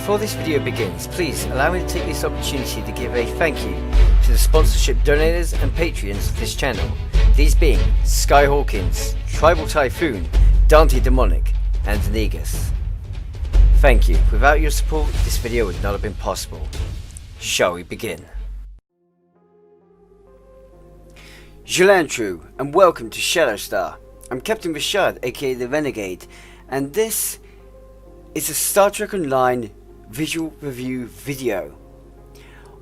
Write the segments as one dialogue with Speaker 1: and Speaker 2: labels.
Speaker 1: Before this video begins, please allow me to take this opportunity to give a thank you to the sponsorship donators and Patreons of this channel, these being Skyhawkings, Tribal Typhoon, Dante Demonic, and Negus. Thank you. Without your support, this video would not have been possible. Shall we begin? Jelantru, and welcome to Shadowstar. I'm Captain Ri'shad, aka the Renegade, and this is a Star Trek Online visual review video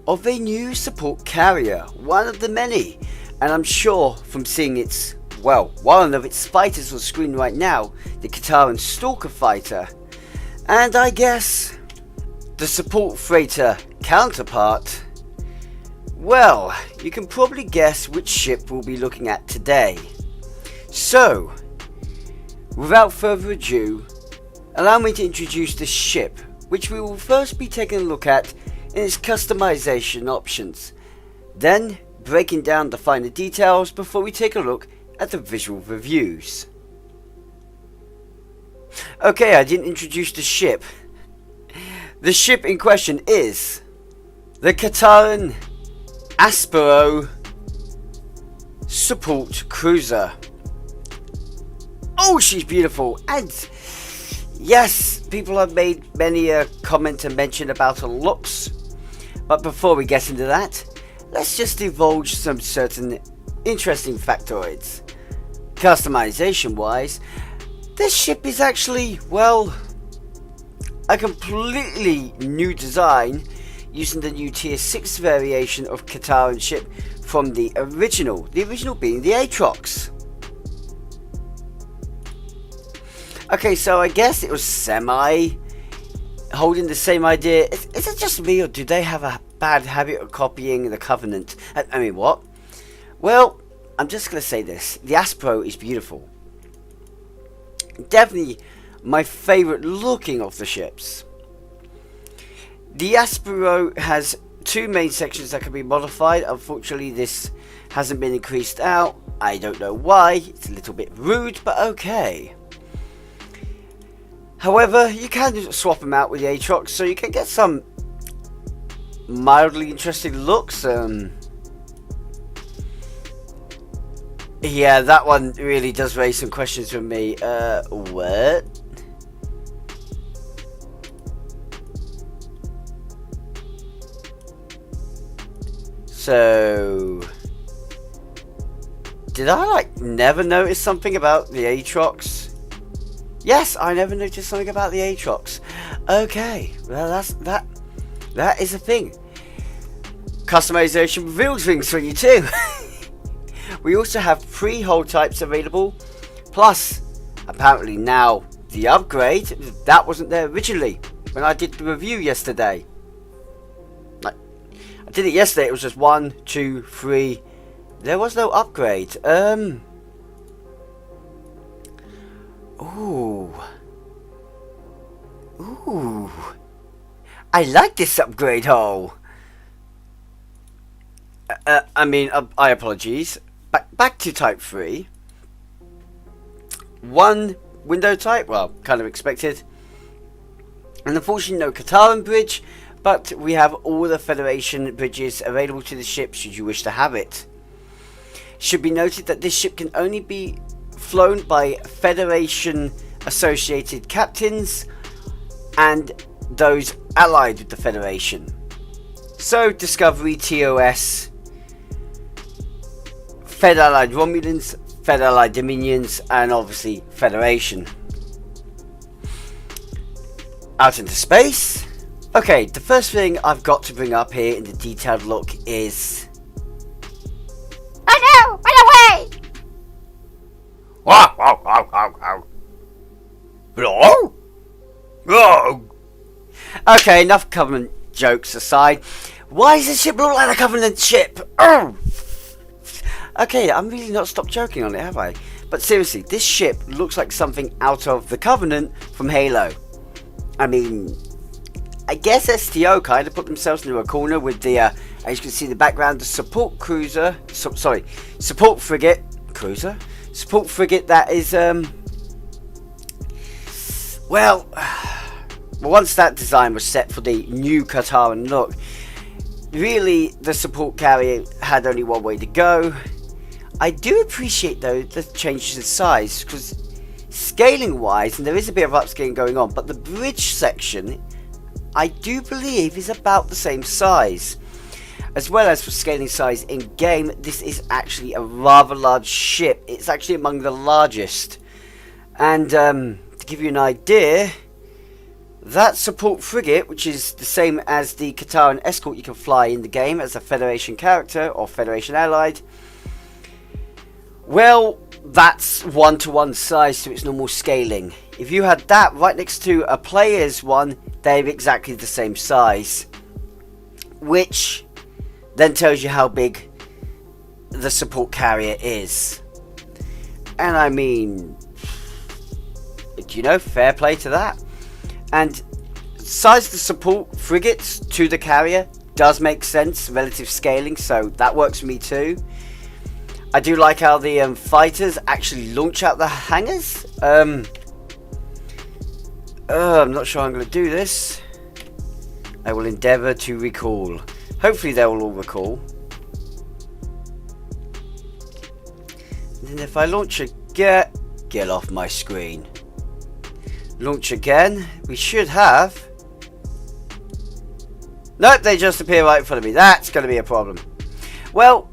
Speaker 1: of a new support carrier, one of the many, and I'm sure from seeing its, well, one of its fighters on screen right now, the Caitaran Stalker fighter, and I guess the support freighter counterpart. Well, you can probably guess which ship we'll be looking at today. So, without further ado, allow me to introduce this ship, which we will first be taking a look at in its customization options, then breaking down the finer details before we take a look at the visual reviews. Okay, I didn't introduce the ship. The ship in question is the Caitian Aspero support cruiser. Oh, she's beautiful, and yes, people have made many a comment and mention about her looks, but before we get into that, let's just divulge some certain interesting factoids. Customization wise, this ship is actually, well, a completely new design using the new tier 6 variation of Caitaran ship from the original being the Aatrox. Okay, so I guess it was semi holding the same idea. Is it just me, or do they have a bad habit of copying the Covenant? I mean, what? Well, I'm just going to say this. The Aspero is beautiful. Definitely my favourite looking of the ships. The Aspero has two main sections that can be modified. Unfortunately, this hasn't been increased out. I don't know why. It's a little bit rude, but okay. However, you can swap them out with the Aatrox, so you can get some mildly interesting looks. Yeah, that one really does raise some questions for me. What? So, did I never notice something about the Aatrox? Yes, I never noticed something about the Aatrox. Okay, well that is a thing. Customization reveals things for you too. We also have pre-hull types available, plus apparently now the upgrade that wasn't there originally when I did the review yesterday. I did it yesterday. It was just 1, 2, 3. There was no upgrade. Ooh. I like this upgrade hull. I apologize. Back to Type 3. One window type, well, kind of expected. And unfortunately no Caitaran bridge, but we have all the Federation bridges available to the ship should you wish to have it. Should be noted that this ship can only be flown by Federation associated captains and those allied with the Federation. So Discovery, TOS, Fed Allied Romulans, Fed Allied Dominions, and obviously Federation. Out into space. Okay, the first thing I've got to bring up here in the detailed look is...
Speaker 2: Oh no! Run away!
Speaker 1: Wow, wow, wow, wow, wow. Hello? Oh. Okay, enough Covenant jokes aside. Why does the ship look like a Covenant ship? Oh. Okay, I'm really not stopped joking on it, have I? But seriously, this ship looks like something out of the Covenant from Halo. I mean, I guess STO kind of put themselves into a corner with the, as you can see in the background, the support cruiser, support frigate, cruiser? Support frigate that is, well, once that design was set for the new Kataran look, really the support carrier had only one way to go. I do appreciate though the changes in size, because scaling wise, and there is a bit of upscaling going on, but the bridge section I do believe is about the same size. As well as for scaling size in game, this is actually a rather large ship. It's actually among the largest. And to give you an idea, that support frigate, which is the same as the Kataran escort you can fly in the game as a Federation character or Federation allied, well, that's 1-to-1 size to its normal scaling. If you had that right next to a player's one, they're exactly the same size, which then tells you how big the support carrier is. And I mean, you know, fair play to that. And size of the support frigates to the carrier does make sense, relative scaling, so that works for me too. I do like how the fighters actually launch out the hangars. I'm not sure I'm going to do this. I will endeavour to recall. Hopefully they will all recall. And then if I launch again, get off my screen. Launch again. We should have. Nope, they just appear right in front of me. That's going to be a problem. Well,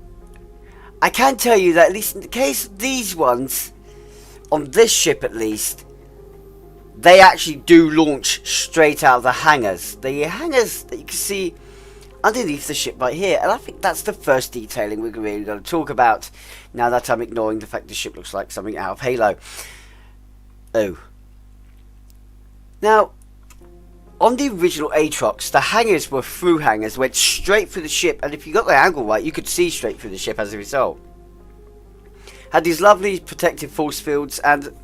Speaker 1: I can tell you that at least in the case of these ones, on this ship at least, they actually do launch straight out of the hangars. The hangars that you can see underneath the ship right here. And I think that's the first detailing we're really going to talk about, now that I'm ignoring the fact the ship looks like something out of Halo. Oh. Now, on the original Aatrox, the hangars were through hangars, went straight through the ship, and if you got the angle right, you could see straight through the ship as a result. Had these lovely protective force fields, and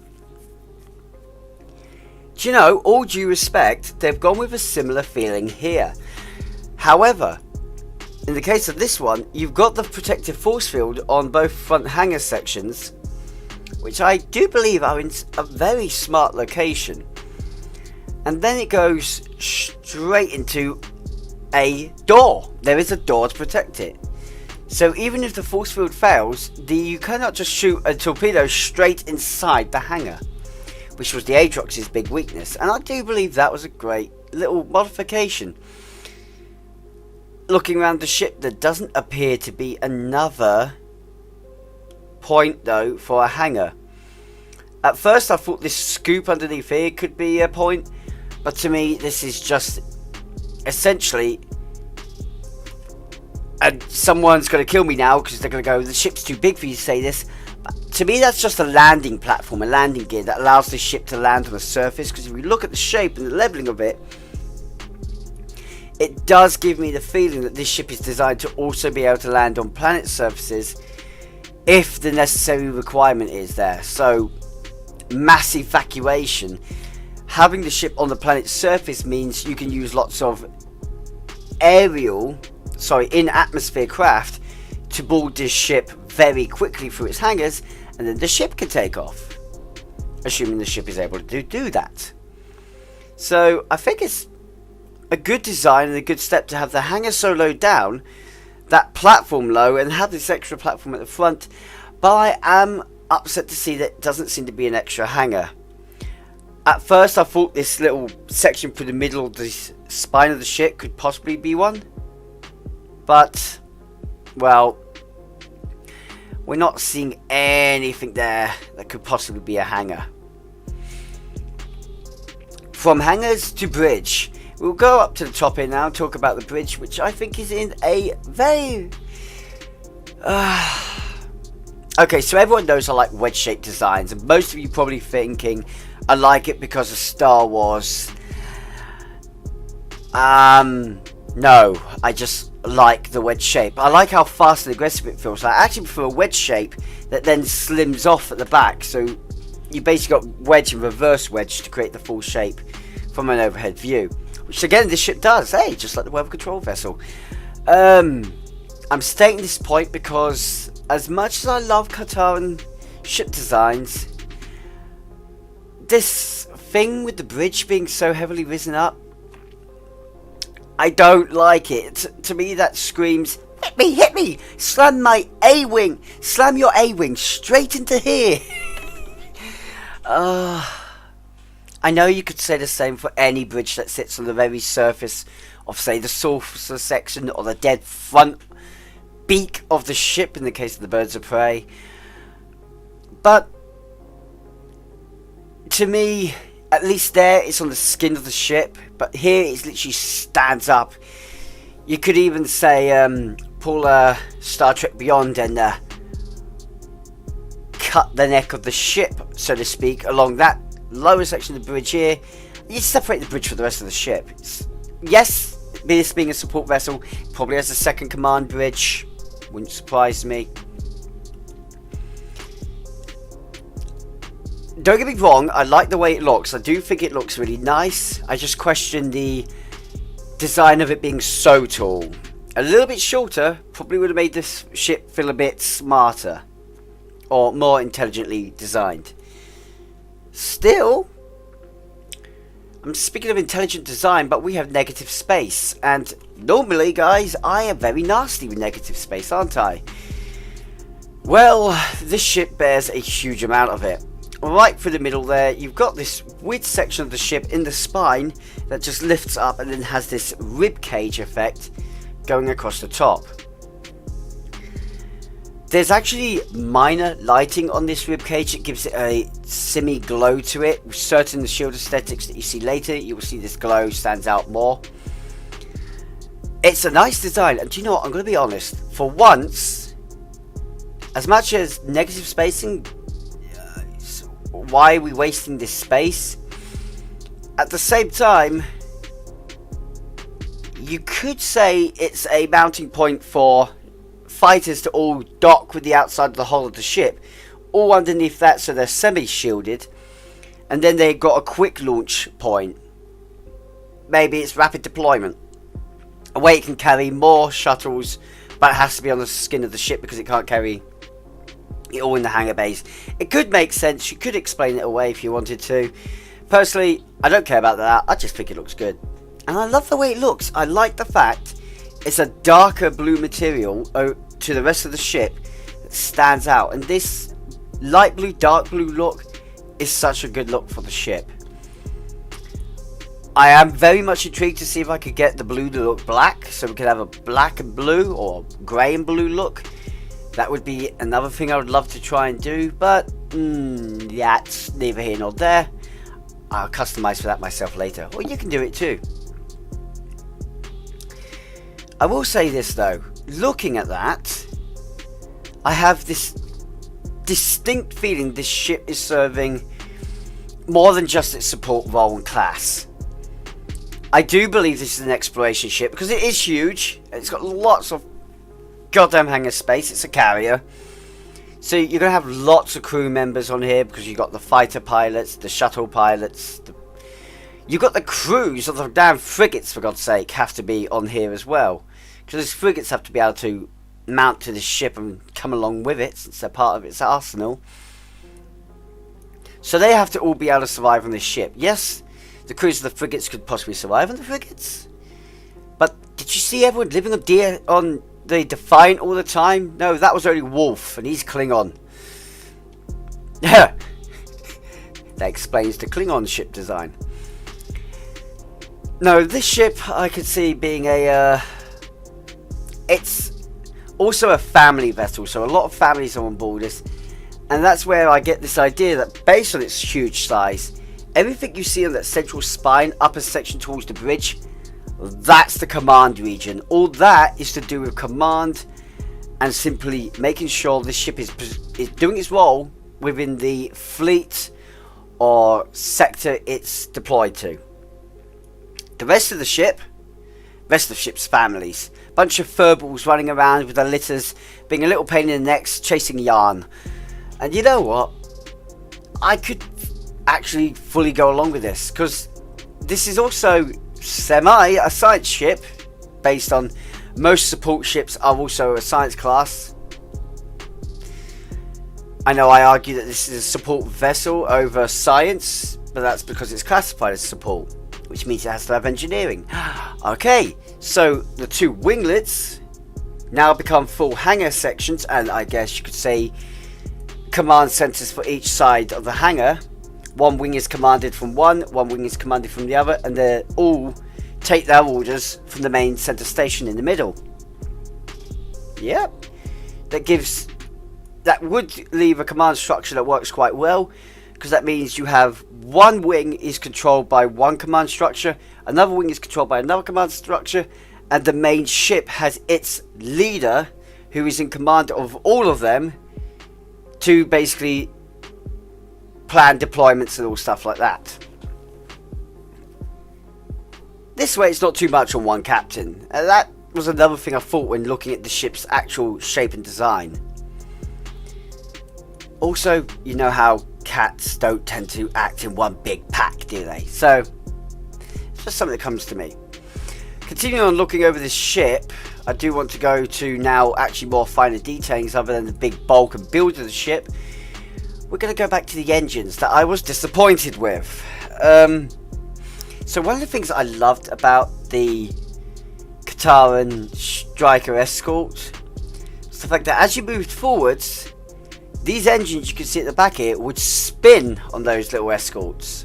Speaker 1: do you know, all due respect, they've gone with a similar feeling here. However, in the case of this one, you've got the protective force field on both front hangar sections, which I do believe are in a very smart location. And then it goes straight into a door. There is a door to protect it. So even if the force field fails, you cannot just shoot a torpedo straight inside the hangar, which was the Aatrox's big weakness. And I do believe that was a great little modification. Looking around the ship, there doesn't appear to be another point though for a hangar. At first I thought this scoop underneath here could be a point, but to me this is just essentially, and someone's going to kill me now because they're going to go, the ship's too big for you to say this, but to me that's just a landing platform, a landing gear that allows the ship to land on a surface. Because if we look at the shape and the leveling of it, it does give me the feeling that this ship is designed to also be able to land on planet surfaces if the necessary requirement is there. So mass evacuation, having the ship on the planet's surface means you can use lots of in-atmosphere craft to board this ship very quickly through its hangars, and then the ship can take off, assuming the ship is able to do that. So I think it's a good design and a good step to have the hangar so low down, that platform low, and have this extra platform at the front. But I am upset to see that it doesn't seem to be an extra hangar. At first I thought this little section through the middle of the spine of the ship could possibly be one, but well, we're not seeing anything there that could possibly be a hangar. From hangars to bridge, we'll go up to the top here now and talk about the bridge, which I think is in a very okay, so everyone knows I like wedge-shaped designs, and most of you probably thinking I like it because of Star Wars. No, I just like the wedge shape. I like how fast and aggressive it feels. I actually prefer a wedge shape that then slims off at the back, so you basically got wedge and reverse wedge to create the full shape from an overhead view, which again this ship does. Hey, just like the weather control vessel. I'm stating this point because as much as I love Kataran ship designs, this thing with the bridge being so heavily risen up I don't like it. To me that screams, hit me, slam my A-wing, slam your A-wing straight into here. I know you could say the same for any bridge that sits on the very surface of, say, the saucer section or the dead front beak of the ship in the case of the birds of prey. But to me, at least there it's on the skin of the ship, but here it literally stands up. You could even say pull Star Trek Beyond and cut the neck of the ship, so to speak, along that lower section of the bridge here. You separate the bridge from the rest of the ship. Yes, this being a support vessel, probably has a second command bridge. Wouldn't surprise me. Don't get me wrong, I like the way it looks. I do think it looks really nice. I just question the design of it being so tall. A little bit shorter probably would have made this ship feel a bit smarter or more intelligently designed. Still, I'm speaking of intelligent design, but we have negative space, and normally, guys, I am very nasty with negative space, aren't I? Well, this ship bears a huge amount of it. Right through the middle there, you've got this weird section of the ship in the spine that just lifts up and then has this rib cage effect going across the top. There's actually minor lighting on this rib cage. It gives it a semi-glow to it. With certain shield aesthetics that you see later, you will see this glow stands out more. It's a nice design, and do you know what? I'm going to be honest. For once, as much as negative spacing, why are we wasting this space? At the same time, you could say it's a mounting point for fighters to all dock with the outside of the hull of the ship, all underneath that, so they're semi-shielded, and then they've got a quick launch point. Maybe it's rapid deployment, a way it can carry more shuttles, but it has to be on the skin of the ship because it can't carry it all in the hangar bays. It could make sense. You could explain it away if you wanted to. Personally, I don't care about that. I just think it looks good, and I love the way it looks. I like the fact it's a darker blue material to the rest of the ship that stands out, and this light blue, dark blue look is such a good look for the ship. I am very much intrigued to see if I could get the blue to look black, so we could have a black and blue or grey and blue look. That would be another thing I would love to try and do, but that's neither here nor there. I'll customize for that myself later, or you can do it too. I will say this though, looking at that, I have this distinct feeling this ship is serving more than just its support role and class. I do believe this is an exploration ship because it is huge. It's got lots of goddamn hangar space. It's a carrier, so you're gonna have lots of crew members on here because you've got the fighter pilots, the shuttle pilots, you've got the crews of the damn frigates, for God's sake, have to be on here as well, because these frigates have to be able to mount to this ship and come along with it since they're part of its arsenal. So they have to all be able to survive on this ship. Yes, the crews of the frigates could possibly survive on the frigates, but did you see everyone living on the Defiant all the time? No, that was only Wolf, and he's Klingon. That explains the Klingon ship design. No, this ship I could see being it's also a family vessel, so a lot of families are on board this, and that's where I get this idea that based on its huge size, everything you see on that central spine, upper section towards the bridge, that's the command region. All that is to do with command and simply making sure this ship is doing its role within the fleet or sector it's deployed to. The rest of the ship's families. Bunch of furballs running around with their litters, being a little pain in the necks, chasing yarn. And you know what? I could actually fully go along with this, because this is also a science ship, based on most support ships are also a science class. I know I argue that this is a support vessel over science, but that's because it's classified as support. which means it has to have engineering. Okay, so the 2 winglets now become full hangar sections, and I guess you could say command centers for each side of the hangar. One wing is commanded from one wing is commanded from the other, and they all take their orders from the main center station in the middle. Yep, that would leave a command structure that works quite well, because that means you have one wing is controlled by one command structure, another wing is controlled by another command structure, and the main ship has its leader who is in command of all of them to basically plan deployments and all stuff like that. This way it's not too much on one captain. That was another thing I thought when looking at the ship's actual shape and design. Also, you know how cats don't tend to act in one big pack, do they? So, it's just something that comes to me. Continuing on looking over this ship, I do want to go to now actually more finer details other than the big bulk and build of the ship. We're going to go back to the engines that I was disappointed with. So one of the things I loved about the Caitian Striker Escort was the fact that as you moved forwards, these engines you can see at the back here would spin on those little escorts.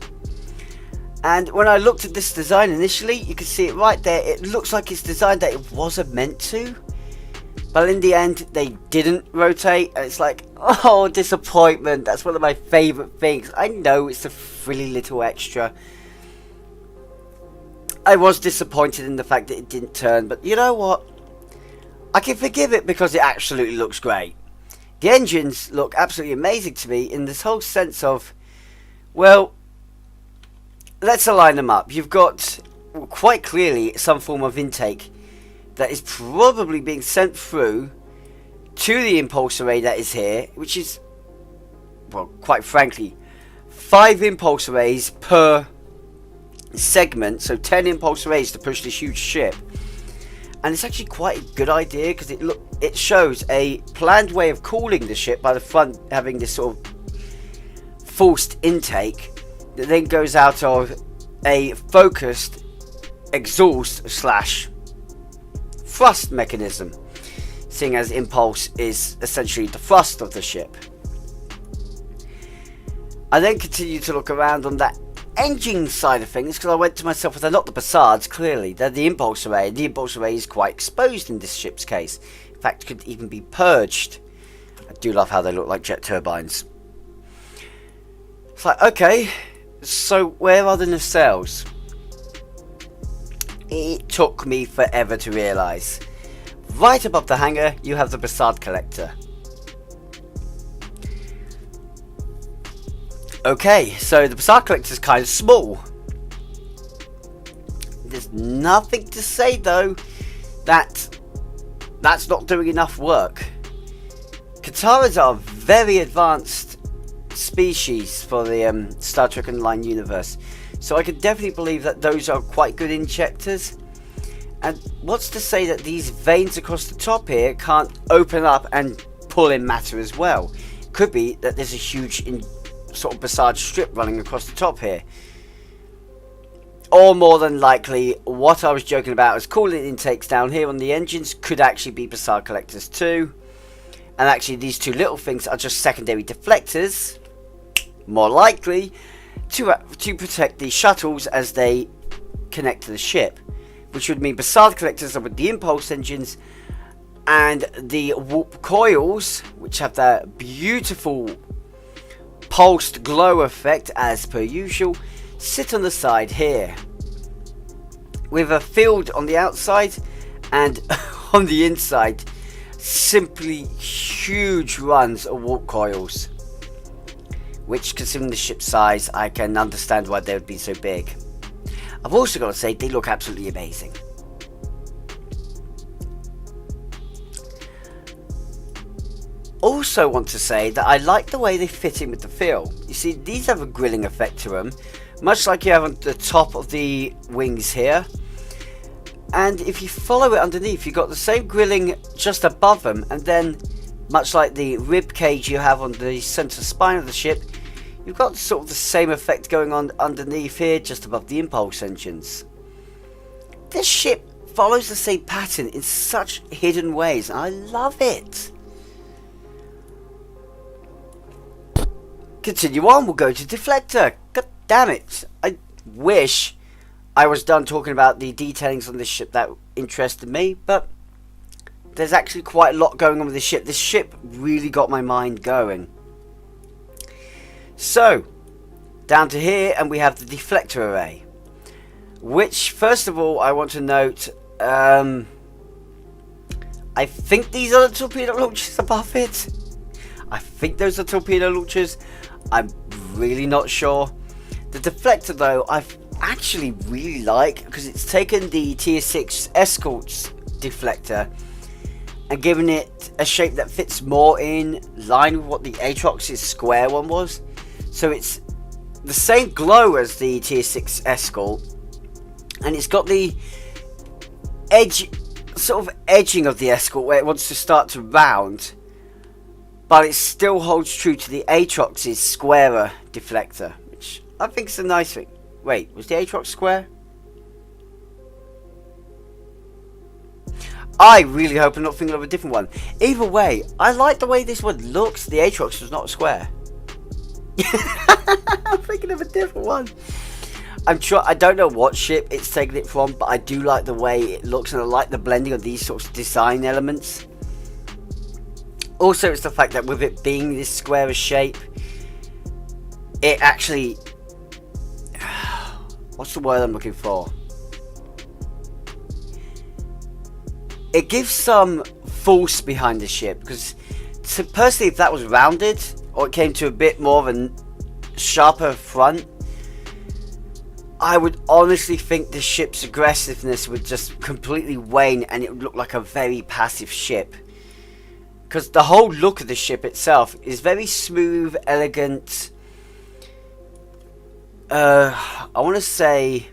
Speaker 1: And when I looked at this design initially, you can see it right there. It looks like it's designed that it wasn't meant to. But in the end, they didn't rotate. And it's like, oh, disappointment. That's one of my favourite things. I know it's a frilly little extra. I was disappointed in the fact that it didn't turn. But you know what? I can forgive it because it absolutely looks great. The engines look absolutely amazing to me in this whole sense of, well, let's align them up. You've got quite clearly some form of intake that is probably being sent through to the impulse array that is here, which is, well, quite frankly, 5 impulse arrays per segment, so 10 impulse arrays to push this huge ship. And it's actually quite a good idea because it shows a planned way of cooling the ship by the front having this sort of forced intake that then goes out of a focused exhaust / thrust mechanism, seeing as impulse is essentially the thrust of the ship. I then continued to look around on that engine side of things because I went to myself, well, they're not the Passards, clearly, they're the impulse array. The impulse array is quite exposed in this ship's case. In fact, could even be purged. I do love how they look like jet turbines. It's like, okay, so where are the nacelles? It took me forever to realise. Right above the hangar, you have the Passard collector. Okay, so the Passard collector is kind of small. There's nothing to say though that that's not doing enough work. Caitans are a very advanced species for the Star Trek Online universe, so I could definitely believe that those are quite good injectors. And what's to say that these veins across the top here can't open up and pull in matter as well? Could be that there's a huge sort of Passard strip running across the top here. Or more than likely, what I was joking about as cooling intakes down here on the engines could actually be Passard collectors too. And actually these two little things are just secondary deflectors, more likely, to protect the shuttles as they connect to the ship. Which would mean Passard collectors are with the impulse engines, and the warp coils, which have that beautiful pulsed glow effect as per usual, sit on the side here with a field on the outside, and on the inside simply huge runs of warp coils, which, considering the ship's size, I can understand why they would be so big. I've also got to say they look absolutely amazing. Also want to say that I like the way they fit in with the fill. You see, these have a grilling effect to them, much like you have on the top of the wings here. And if you follow it underneath, you've got the same grilling just above them, and then, much like the rib cage you have on the center spine of the ship, You've got sort of the same effect going on underneath here, just above the impulse engines. This ship follows the same pattern in such hidden ways, and I love it. Continue on, we'll go to Deflector. God damn it. I wish I was done talking about the detailings on this ship that interested me, but there's actually quite a lot going on with this ship. This ship really got my mind going. So, down to here, and we have the deflector array. Which, first of all, I want to note, I think these are the torpedo launchers above it. I think those are torpedo launchers. I'm really not sure. The deflector, though, I actually really like, because it's taken the Tier 6 Escorts deflector and given it a shape that fits more in line with what the Aatrox's square one was. So it's the same glow as the Tier 6 Escort, and it's got the edge, sort of edging of the Escort where it wants to start to round, but it still holds true to the Aatrox's squarer deflector, which I think is a nice thing. Wait, was the Aatrox square? I really hope I'm not thinking of a different one. Either way, I like the way this one looks. The Aatrox was not a square. I'm thinking of a different one. I don't know what ship it's taken it from, but I do like the way it looks, and I like the blending of these sorts of design elements. Also, it's the fact that with it being this squarish shape, it actually... what's the word I'm looking for? It gives some force behind the ship, because personally, if that was rounded, or it came to a bit more of a sharper front, I would honestly think the ship's aggressiveness would just completely wane, and it would look like a very passive ship. Because the whole look of the ship itself is very smooth, elegant. I want to say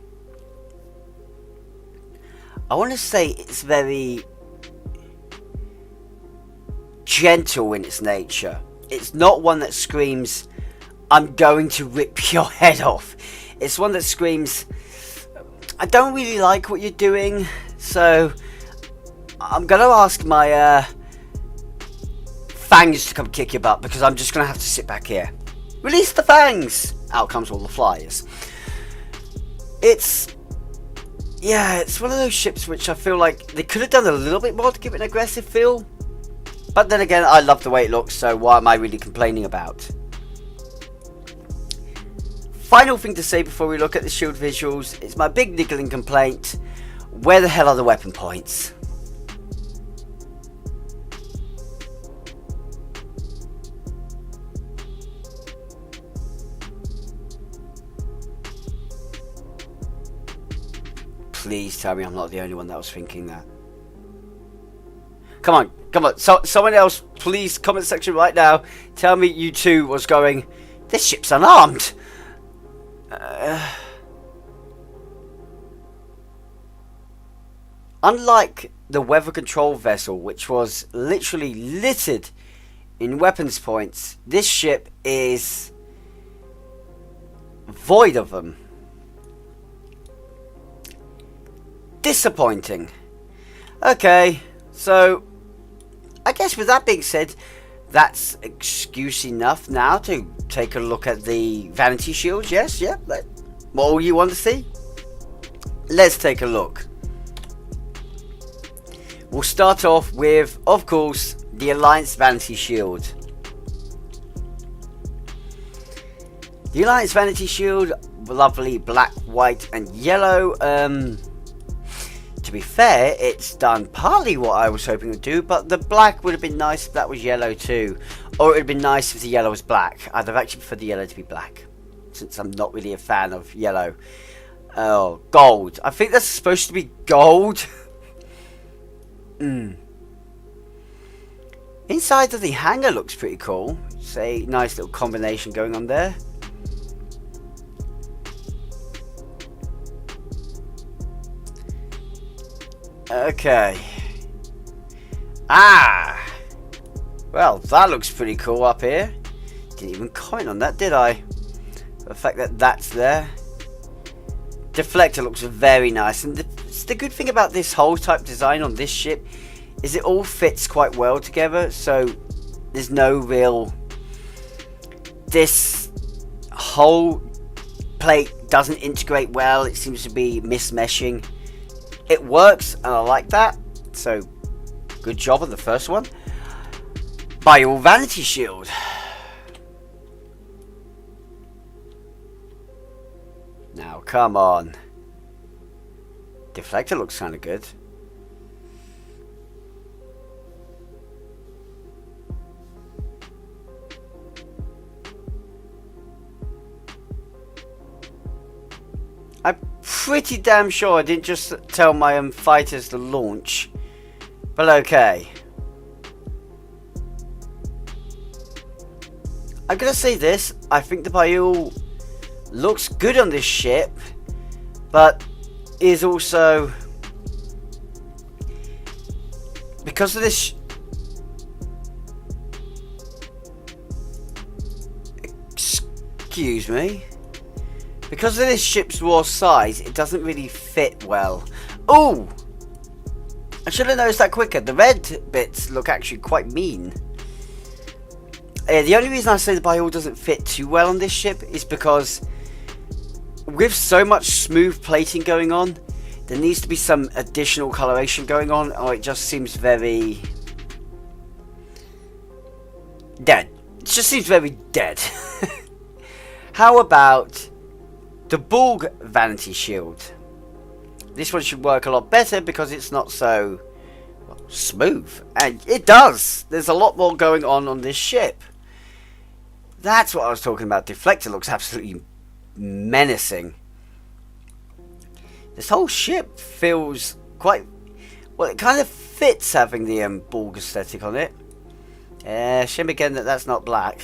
Speaker 1: it's very gentle in its nature. It's not one that screams, I'm going to rip your head off. It's one that screams, I don't really like what you're doing, so I'm going to ask my fangs to come kick your butt, because I'm just going to have to sit back here. Release the fangs! Out comes all the flyers. It's one of those ships which I feel like they could have done a little bit more to give it an aggressive feel. But then again, I love the way it looks, so why am I really complaining about? Final thing to say before we look at the shield visuals, it's my big niggling complaint. Where the hell are the weapon points? Please tell me I'm not the only one that was thinking that. Come on. So, someone else, please, comment section right now. Tell me you too was going, this ship's unarmed. Unlike the weather control vessel, which was literally littered in weapons points, this ship is void of them. Disappointing. Okay, so I guess with that being said, that's excuse enough now to take a look at the vanity shields. Yes, yeah. What all you want to see? Let's take a look. We'll start off with, of course, the Alliance Vanity Shield. The Alliance Vanity Shield, lovely black, white, and yellow. To be fair, it's done partly what I was hoping to do, but the black would have been nice if that was yellow too. Or it would have been nice if the yellow was black. I'd have actually preferred the yellow to be black, since I'm not really a fan of yellow. Oh, gold. I think that's supposed to be gold. Inside of the hangar looks pretty cool. It's a nice little combination going on there. Okay. Well, that looks pretty cool up here. Didn't even comment on that, did I? The fact that that's there. Deflector looks very nice, and the good thing about this whole type design on this ship is it all fits quite well together, so there's no real... This whole plate doesn't integrate well, it seems to be mismeshing. It works, and I like that, so good job on the first one. Buy your Vanity Shield. Now, come on. Deflector looks kind of good. I'm pretty damn sure I didn't just tell my fighters to launch. But okay. I'm gonna say this. I think the Ba'ul looks good on this ship, but is also, because of this, excuse me, because of this ship's raw size, it doesn't really fit well. Oh, I should have noticed that quicker. The red bits look actually quite mean. The only reason I say the Ba'ul doesn't fit too well on this ship is because with so much smooth plating going on, there needs to be some additional coloration going on, or it just seems very dead. It just seems very dead. How about the Borg Vanity Shield? This one should work a lot better because it's not so smooth, and it does. There's a lot more going on this ship. That's what I was talking about. Deflector looks absolutely menacing. This whole ship feels quite well. It kind of fits having the Borg aesthetic on it. Shame again that that's not black.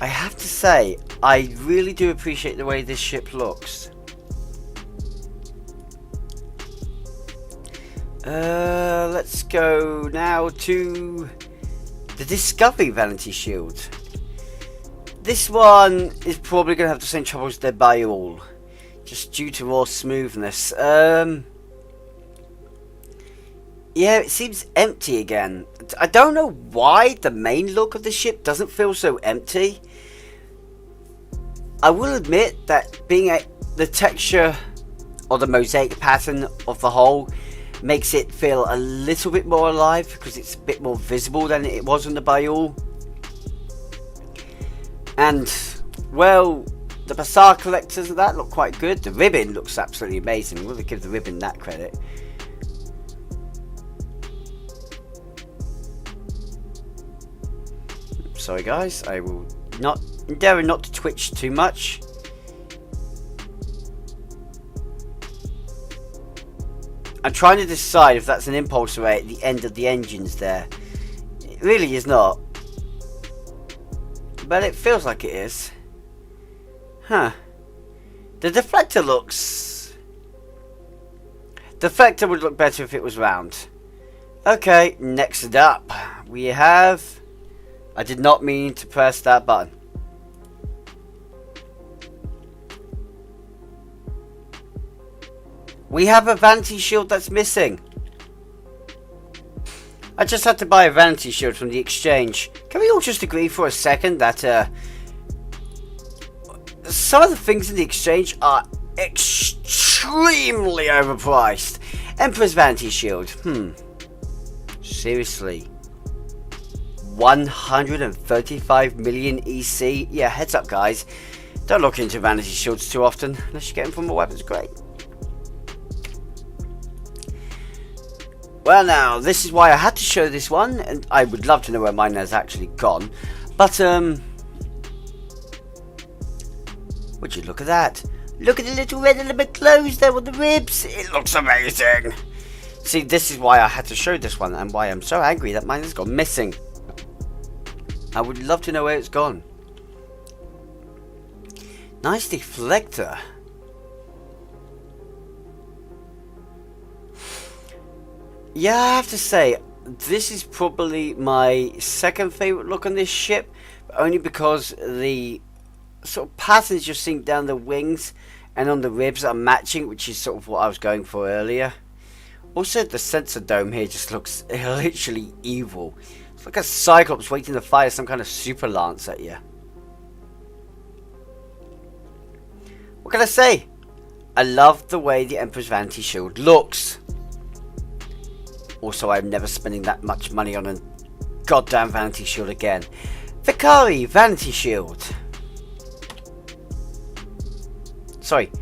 Speaker 1: I have to say, I really do appreciate the way this ship looks. Let's go now to the Discovery Vanity Shield. This one is probably going to have the same trouble as the Ba'ul, just due to raw smoothness. Yeah, it seems empty again. I don't know why the main look of the ship doesn't feel so empty. I will admit that being the texture or the mosaic pattern of the whole makes it feel a little bit more alive because it's a bit more visible than it was on the Ba'ul. And, well, the Bazaar collectors of that look quite good. The ribbon looks absolutely amazing. We'll give the ribbon that credit. Sorry guys, I will not endeavour not to twitch too much. I'm trying to decide if that's an impulse array at the end of the engines there. It really is not, but it feels like it is. Huh. The deflector looks... Deflector would look better if it was round. Okay, next up we have... I did not mean to press that button. We have a Vanity Shield that's missing. I just had to buy a Vanity Shield from the exchange. Can we all just agree for a second that some of the things in the exchange are extremely overpriced? Emperor's Vanity Shield. Seriously. 135 million EC. Yeah, heads up guys. Don't look into Vanity Shields too often unless you get them from a weapons grade. Well now, this is why I had to show this one, and I would love to know where mine has actually gone. But would you look at that? Look at the little red element clothes there with the ribs. It looks amazing. See, this is why I had to show this one, and why I'm so angry that mine has gone missing. I would love to know where it's gone. Nice deflector. Yeah, I have to say, this is probably my second favourite look on this ship, but only because the sort of patterns you're seeing down the wings and on the ribs are matching, which is sort of what I was going for earlier. Also, the sensor dome here just looks literally evil. It's like a Cyclops waiting to fire some kind of super lance at you. What can I say? I love the way the Emperor's Vanity Shield looks. Also, I'm never spending that much money on a goddamn Vanity Shield again. Vakari Vanity Shield. Sorry,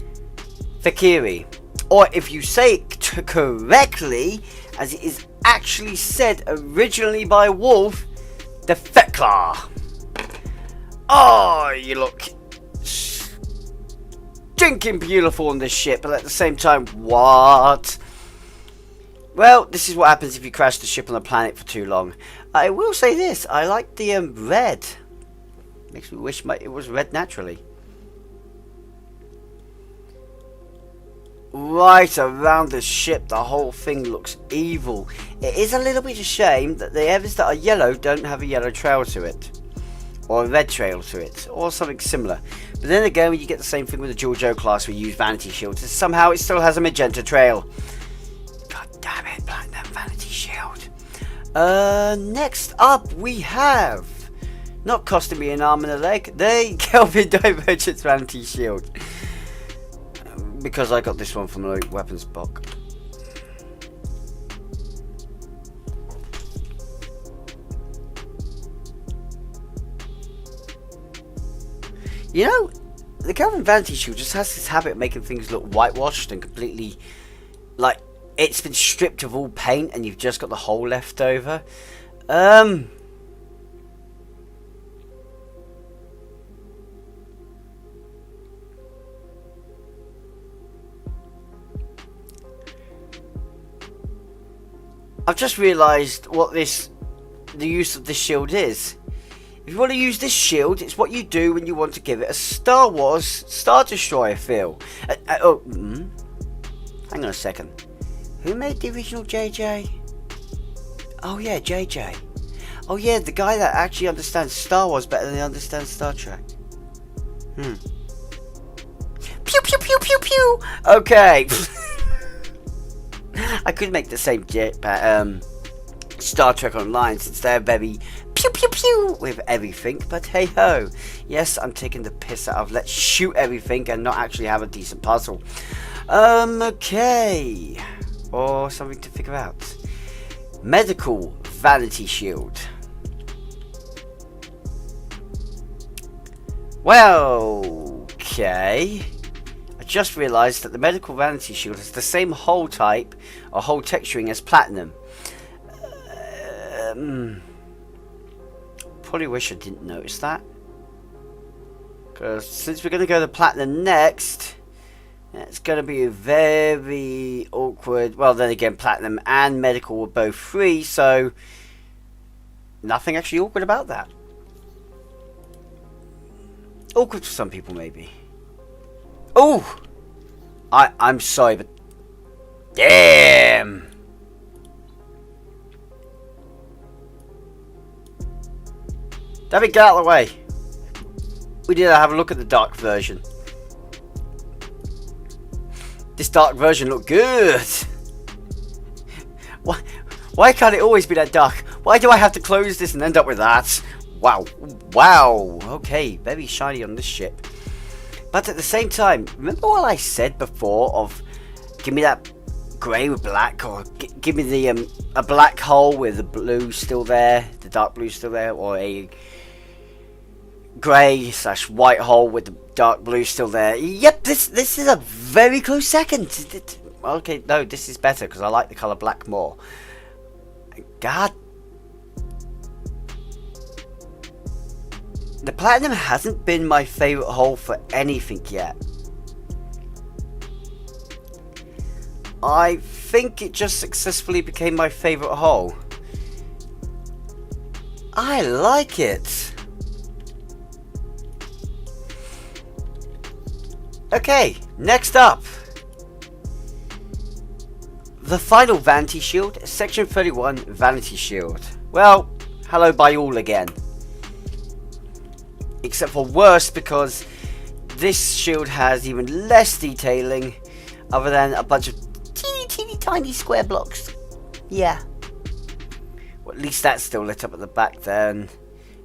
Speaker 1: Vakiri. Or if you say it correctly, as it is actually said originally by Wolf, the Fekla. Oh, you look stinking beautiful on this ship, but at the same time, what? Well, this is what happens if you crash the ship on a planet for too long. I will say this, I like the red. Makes me wish it was red naturally. Right around the ship, the whole thing looks evil. It is a little bit of a shame that the areas that are yellow don't have a yellow trail to it. Or a red trail to it, or something similar. But then again, you get the same thing with the George O class, we use Vanity Shields, and somehow it still has a magenta trail. Damn it, Platinum Vanity Shield. Next up we have, not costing me an arm and a leg, the Kelvin Divergence Vanity Shield. Because I got this one from the weapons box. You know, the Kelvin Vanity Shield just has this habit of making things look whitewashed and completely, like, it's been stripped of all paint and you've just got the hole left over. I've just realised what the use of this shield is. If you want to use this shield, it's what you do when you want to give it a Star Wars Star Destroyer feel. Hang on a second. Who made the original JJ? Oh yeah, JJ. Oh yeah, the guy that actually understands Star Wars better than he understands Star Trek. Pew pew pew pew pew. Okay. I could make the same Star Trek Online, since they're very pew pew pew with everything, but hey ho. Yes, I'm taking the piss out of let's shoot everything and not actually have a decent puzzle. Okay. Or something to figure out. Medical Vanity Shield. Well, okay. I just realised that the Medical Vanity Shield has the same hull type or hull texturing as Platinum. Probably wish I didn't notice that. Because since we're going to go to Platinum next, it's going to be very awkward. Well, then again, Platinum and Medical were both free, so nothing actually awkward about that. Awkward for some people, maybe. Oh! I'm sorry, but damn! David, get out of the way. We need to have a look at the dark version. This dark version looked good. Why can't it always be that dark? Why do I have to close this and end up with that? Wow. Wow. Okay, very shiny on this ship. But at the same time, remember what I said before of give me that grey with black, or give me the a black hole with the blue still there, the dark blue still there, or a grey / white hole with the dark blue still there. Yep, this is a very close second. Okay, no, this is better because I like the colour black more. God, the Platinum hasn't been my favourite hole for anything yet. I think it just successfully became my favourite hole. I like it. Okay, next up. The final Vanity shield, Section 31 Vanity shield. Well, hello by all again. Except for worse, because this shield has even less detailing other than a bunch of teeny tiny square blocks. Yeah. Well, at least that's still lit up at the back then.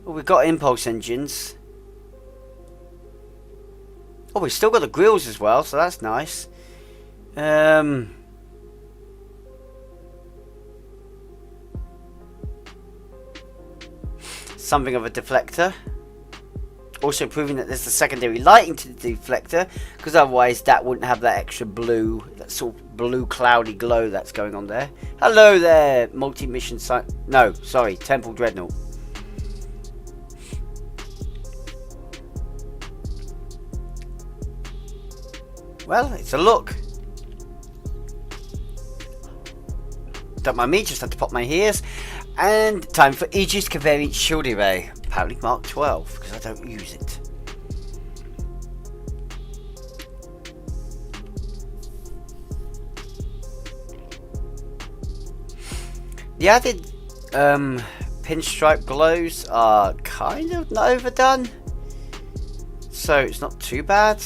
Speaker 1: Well, we've got impulse engines. Oh, we've still got the grills as well, so that's nice. Something of a deflector. Also proving that there's a secondary lighting to the deflector, because otherwise that wouldn't have that extra blue, that sort of blue cloudy glow that's going on there. Hello there, multi-mission site. No, sorry, Temple Dreadnought. Well, it's a look. Don't mind me, just had to pop my ears. And time for Aegis Covariant Shield Array. Apparently Mark 12, because I don't use it. The added pinstripe glows are kind of not overdone, so it's not too bad.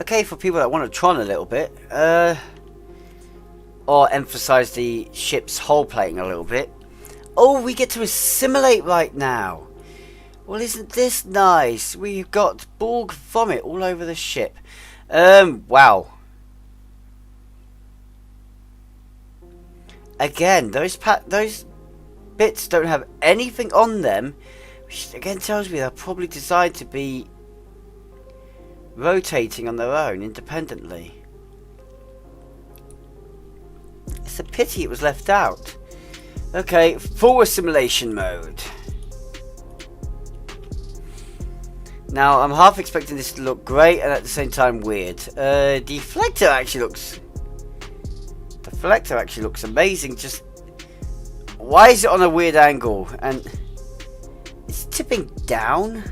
Speaker 1: Okay, for people that want to Tron a little bit, or emphasize the ship's hull plating a little bit. Oh, we get to assimilate right now. Well, isn't this nice? We've got Borg vomit all over the ship. Wow. Again, those bits don't have anything on them, which again tells me they're probably designed to be rotating on their own independently. It's a pity it was left out. Okay, full assimilation mode. Now I'm half expecting this to look great and at the same time weird. Deflector actually looks amazing. Just why is it on a weird angle and it's tipping down?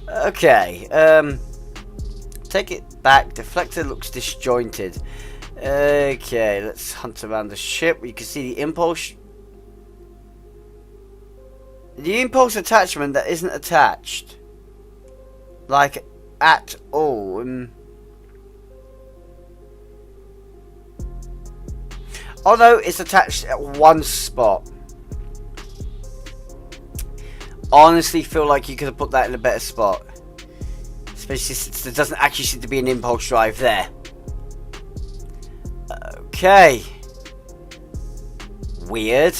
Speaker 1: Okay, take it back. Deflector looks disjointed. Okay, let's hunt around the ship. You can see the impulse. The impulse attachment that isn't attached. Like, at all. Oh no, it's attached at one spot. Honestly feel like you could have put that in a better spot. Especially since there doesn't actually seem to be an impulse drive there. Okay. Weird.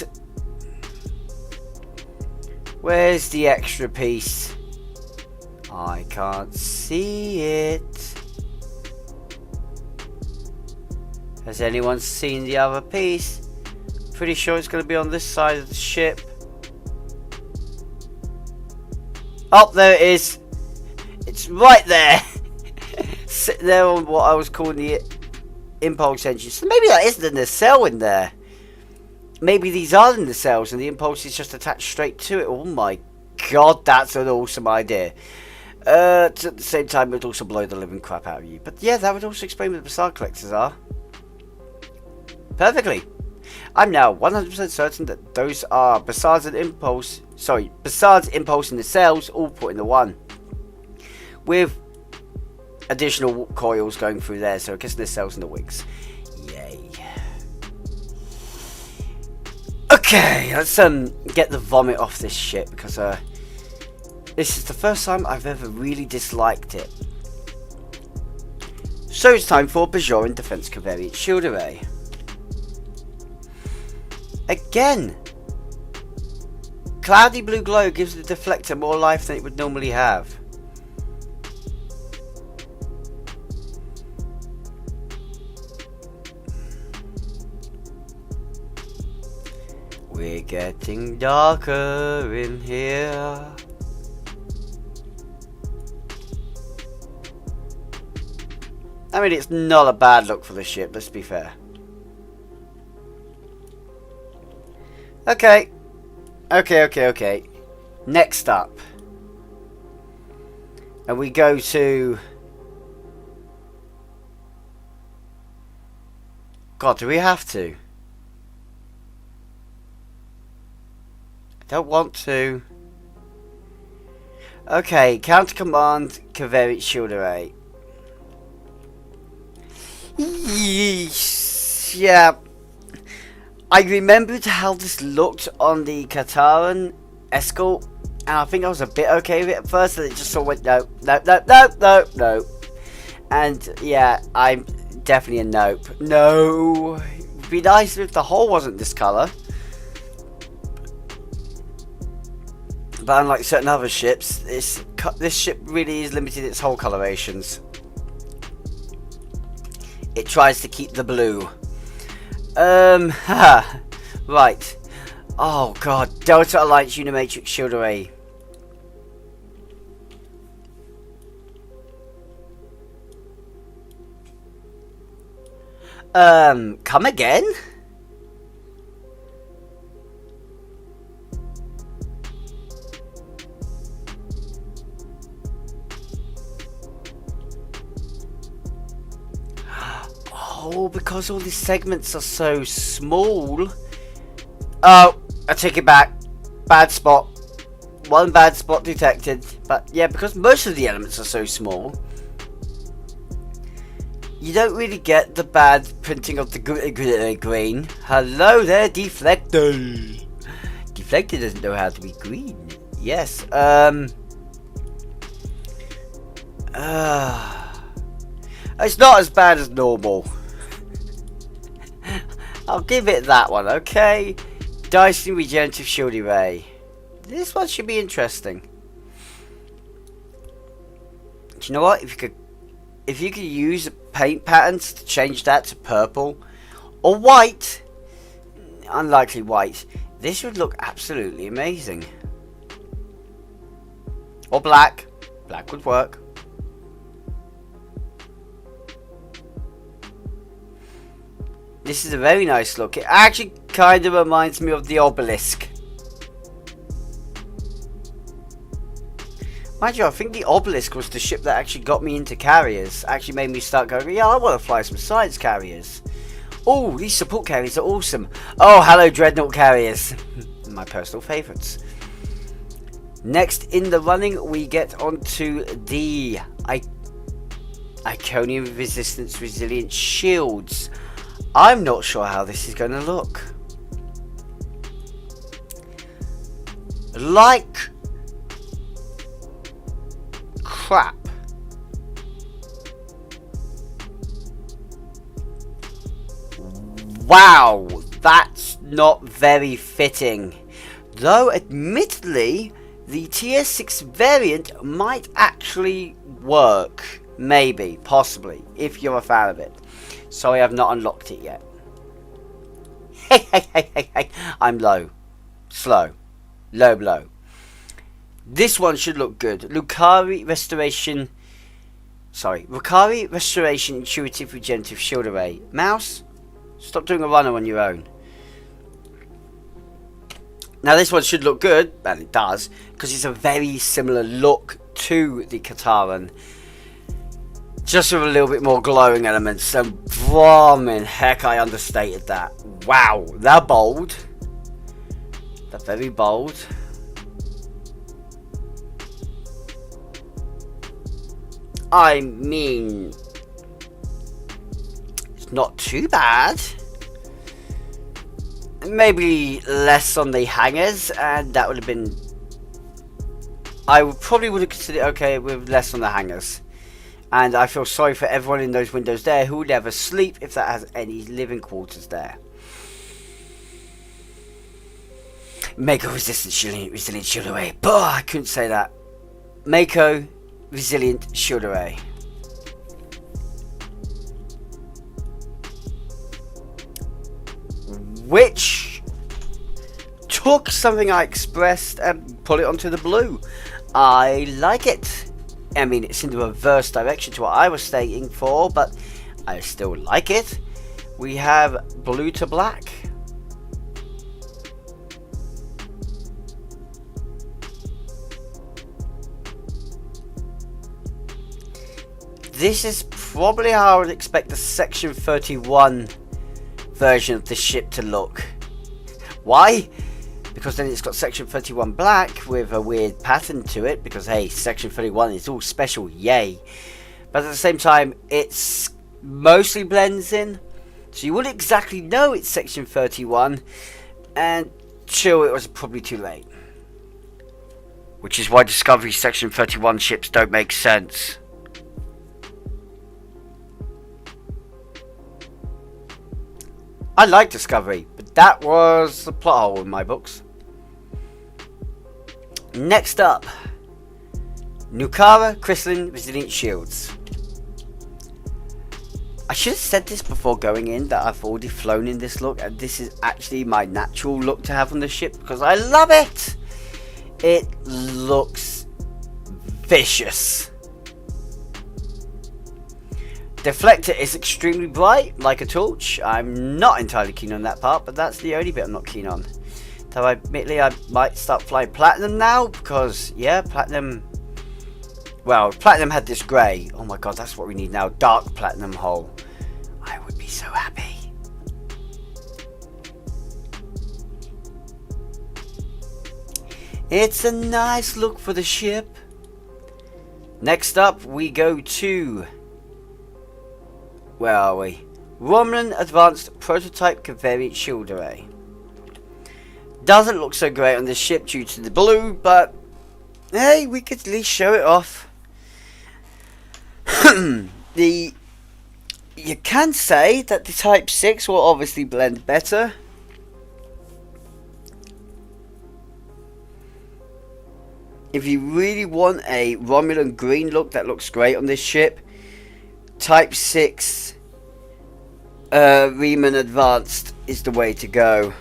Speaker 1: Where's the extra piece? I can't see it. Has anyone seen the other piece? Pretty sure it's going to be on this side of the ship. Oh, there it is. It's right there. Sitting there on what I was calling the impulse engine. So maybe that isn't in the cell in there. Maybe these are in the cells and the impulse is just attached straight to it. Oh my god, that's an awesome idea. At the same time, it would also blow the living crap out of you. But yeah, that would also explain what the Bassard collectors are. Perfectly. I'm now 100% certain that those are Bassard's and impulse. Sorry, Bassard's impulse in the cells, all put in the one. With additional coils going through there, so I guess the cells and the wings. Yay. Okay, let's get the vomit off this shit, because this is the first time I've ever really disliked it. So it's time for Bajoran Defense Covariant Shield Array. Again, cloudy blue glow gives the deflector more life than it would normally have. We're getting darker in here. I mean, it's not a bad look for the ship, let's be fair. Okay. Okay. Next up. And we go to... God, do we have to? I don't want to. Okay, counter command, Kaveri shield array. Yeesh, yeah. I remembered how this looked on the Caitian Escort, and I think I was a bit okay with it at first, and it just sort of went no. And yeah, I'm definitely a nope. No. It'd be nice if the hull wasn't this colour. But unlike certain other ships, this ship really is limited in its hull colorations. It tries to keep the blue. Right. Oh god, Delta Alliance Unimatrix shield array. Come again? Oh, because all these segments are so small. Oh, I take it back. Bad spot. One bad spot detected. But yeah, because most of the elements are so small, you don't really get the bad printing of the green. Hello there, Deflector. Deflector doesn't know how to be green. Yes. It's not as bad as normal. I'll give it that one, okay? Dyson Regenerative Shield Array. This one should be interesting. Do you know what? If you could use paint patterns to change that to purple or white, unlikely white, this would look absolutely amazing. Or black. Black would work. This is a very nice look. It actually kind of reminds me of the obelisk. Mind you, I think the obelisk was the ship that actually got me into carriers. Actually made me start going, yeah, I want to fly some science carriers. Oh, these support carriers are awesome. Oh, hello dreadnought carriers. My personal favourites. Next in the running, we get onto the Iconium Resistance Resilient Shields. I'm not sure how this is going to look. Like crap. Wow, that's not very fitting. Though, admittedly, the tier 6 variant might actually work. Maybe, possibly, if you're a fan of it. Sorry, I've not unlocked it yet. Hey. I'm low. Slow. Low. This one should look good. Rukari Restoration Intuitive Regenerative Shield Array. Mouse, stop doing a runner on your own. Now this one should look good, and it does, because it's a very similar look to the Caitian. Just with a little bit more glowing elements, and brahmin, heck, I understated that. Wow, they're bold. They're very bold. I mean, it's not too bad. Maybe less on the hangers, and that would have been... I probably would have considered it okay with less on the hangers. And I feel sorry for everyone in those windows there who will never sleep if that has any living quarters there. Mako Resilient Shield Array. I couldn't say that. Mako Resilient Shield Array. Which took something I expressed and put it onto the blue. I like it. I mean, it's in the reverse direction to what I was stating for, but I still like it. We have blue to black. this is probably how I would expect the Section 31 version of the ship to look. Why? Because then it's got Section 31 black with a weird pattern to it, because hey, Section 31 is all special, yay. But at the same time, it's mostly blends in, so you wouldn't exactly know it's Section 31 until it was probably too late. Which is why Discovery Section 31 ships don't make sense. I like Discovery, but that was the plot hole in my books. Next up, Nukara Crystalline Resilient Shields. I should have said this before going in, that I've already flown in this look, and this is actually my natural look to have on the ship because I love it. It looks vicious. Deflector is extremely bright, like a torch. I'm not entirely keen on that part, but that's the only bit I'm not keen on. Though admittedly I might start flying Platinum now, because yeah, Platinum, well, Platinum had this grey. Oh my god, that's what we need now, dark Platinum hull. I would be so happy. It's a nice look for the ship. Next up we go to, where are we? Romulan Advanced Prototype Covariant Shield Array. Doesn't look so great on this ship due to the blue, but hey, we could at least show it off. You can say that the Type 6 will obviously blend better. If you really want a Romulan green look that looks great on this ship, Type 6 Riemann Advanced is the way to go.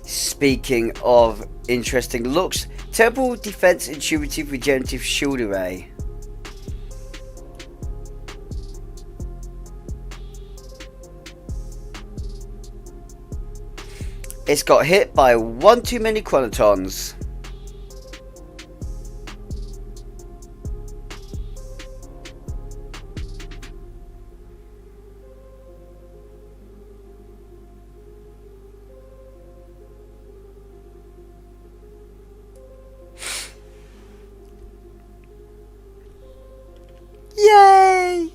Speaker 1: Speaking of interesting looks, Temple Defense Intuitive Regenerative Shield Array. It's got hit by one too many chronotons. Yay!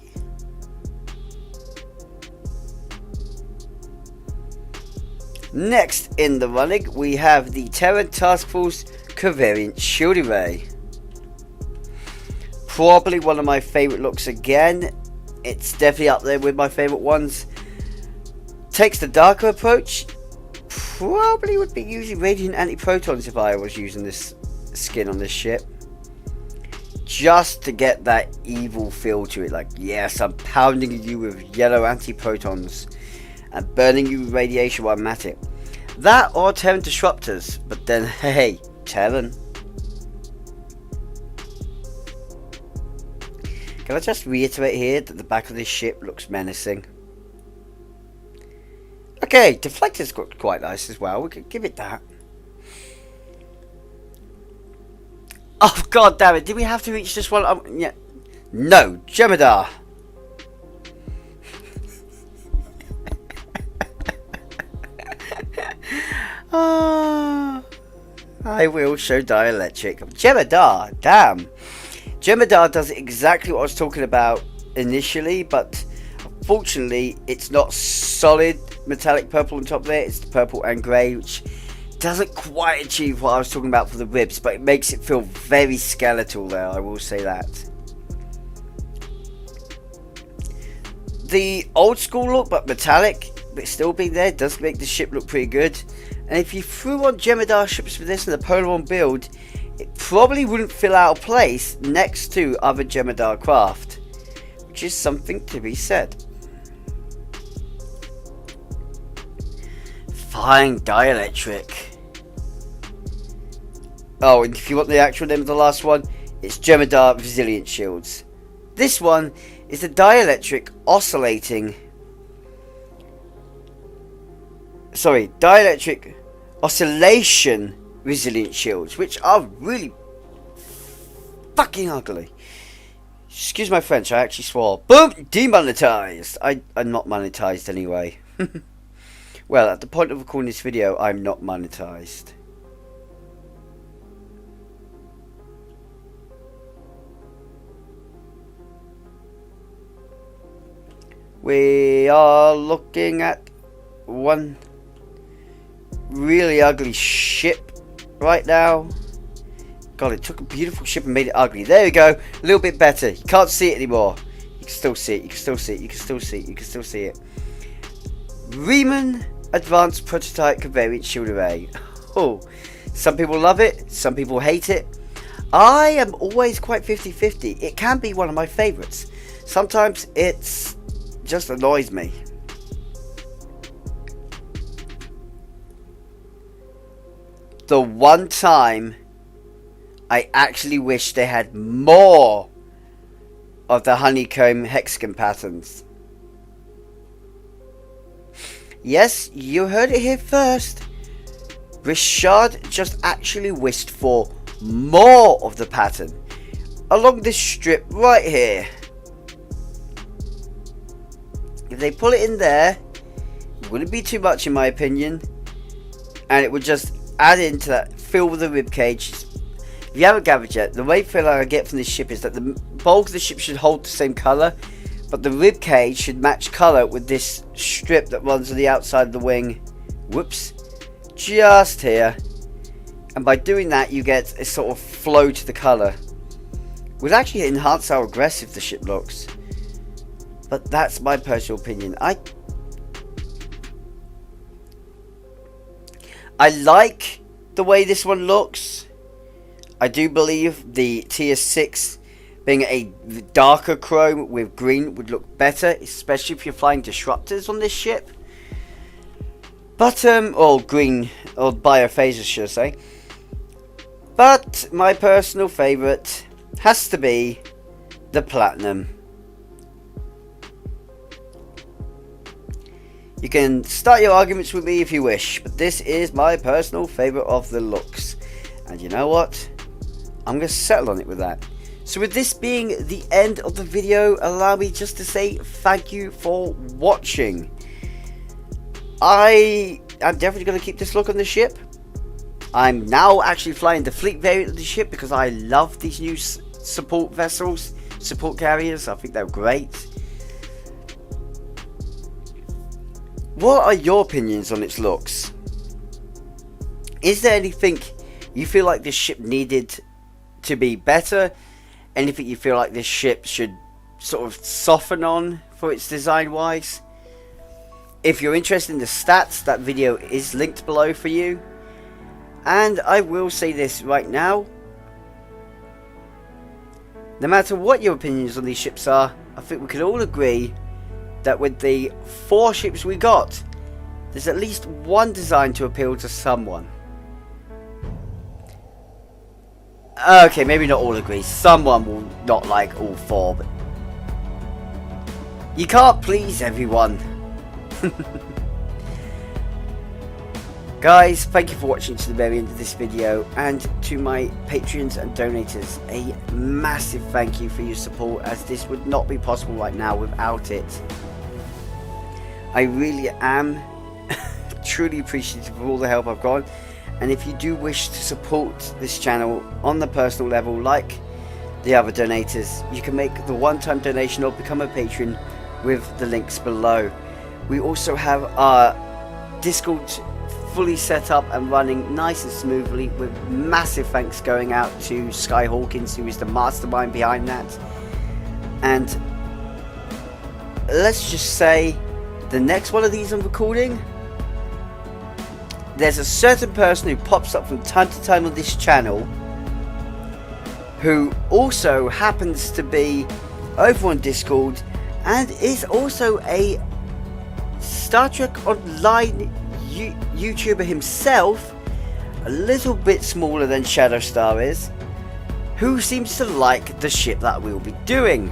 Speaker 1: Next in the running, we have the Terran Task Force Covariant Shield Array. Probably one of my favourite looks again. It's definitely up there with my favourite ones. Takes the darker approach. Probably would be using Radiant Anti-Protons if I was using this skin on this ship. Just to get that evil feel to it, like, yes, I'm pounding you with yellow anti-protons and burning you with radiation while I'm at it. That or Terran Disruptors, but then hey, Terran. Can I just reiterate here that the back of this ship looks menacing? Okay, Deflector's got quite nice as well, we could give it that. Oh god damn it, did we have to reach this one? Yeah. No, Jem'Hadar. I will show dielectric. Jem'Hadar, damn. Jem'Hadar does exactly what I was talking about initially, but unfortunately it's not solid metallic purple on top there, it's the purple and grey, which doesn't quite achieve what I was talking about for the ribs, but it makes it feel very skeletal there, I will say that. The old school look, but metallic, but still being there, does make the ship look pretty good. And if you threw on Jem'Hadar ships for this in the Polar One build, it probably wouldn't feel out of place next to other Jem'Hadar craft, which is something to be said. Fine dielectric. Oh, and if you want the actual name of the last one, it's Jem'Hadar Resilient Shields. This one is the dielectric oscillation resilient shields, which are really fucking ugly. Excuse my French, I actually swore. Boom! Demonetized! I'm not monetized anyway. Well, at the point of recording this video, I'm not monetized. We are looking at one really ugly ship right now. God, it took a beautiful ship and made it ugly. There we go. A little bit better. You can't see it anymore. You can still see it. You can still see it. You can still see it. You can still see it. Riemann Advanced Prototype Covariant Shield Array. Oh, some people love it. Some people hate it. I am always quite 50-50. It can be one of my favorites. Sometimes it's just annoys me. The one time I actually wish they had more of the honeycomb hexagon patterns. Yes, you heard it here first. Ri'shad just actually wished for more of the pattern along this strip right here. If they pull it in there, it wouldn't be too much in my opinion, and it would just add into that fill with the ribcage. If you haven't gathered yet, the way feeling I get from this ship is that the bulk of the ship should hold the same colour, but the ribcage should match colour with this strip that runs on the outside of the wing. Whoops. Just here. And by doing that, you get a sort of flow to the colour. Would actually enhance how aggressive the ship looks. But that's my personal opinion. I like the way this one looks. I do believe the tier 6 being a darker chrome with green would look better, especially if you're flying disruptors on this ship. But, or green, or biophasers should I say. But my personal favourite has to be the platinum. You can start your arguments with me if you wish, but this is my personal favourite of the looks. And you know what? I'm going to settle on it with that. So with this being the end of the video, allow me just to say thank you for watching. I am definitely going to keep this look on the ship. I'm now actually flying the fleet variant of the ship because I love these new support vessels, support carriers. I think they're great. What are your opinions on its looks? Is there anything you feel like this ship needed to be better? Anything you feel like this ship should sort of soften on for its design wise? If you're interested in the stats, that video is linked below for you. And I will say this right now. No matter what your opinions on these ships are, I think we can all agree that with the 4 ships we got, there's at least one designed to appeal to someone. Okay, maybe not all agree. Someone will not like all 4, but you can't please everyone. Guys, thank you for watching to the very end of this video, and to my Patreons and donators, a massive thank you for your support, as this would not be possible right now without it. I really am truly appreciative of all the help I've got, and if you do wish to support this channel on the personal level like the other donators, you can make the one-time donation or become a patron with the links below. We also have our Discord fully set up and running nice and smoothly, with massive thanks going out to Skyhawkings, who is the mastermind behind that. And let's just say, the next one of these I'm recording, there's a certain person who pops up from time to time on this channel who also happens to be over on Discord and is also a Star Trek Online YouTuber himself, a little bit smaller than Shadowstar is, who seems to like the ship that we'll be doing.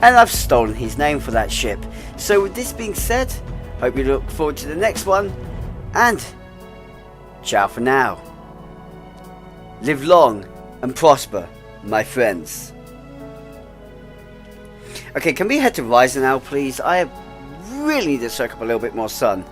Speaker 1: And I've stolen his name for that ship. So with this being said, hope you look forward to the next one, and ciao for now. Live long and prosper. my friends. Okay, can we head to Ryza now, please? I really need to soak up a little bit more sun.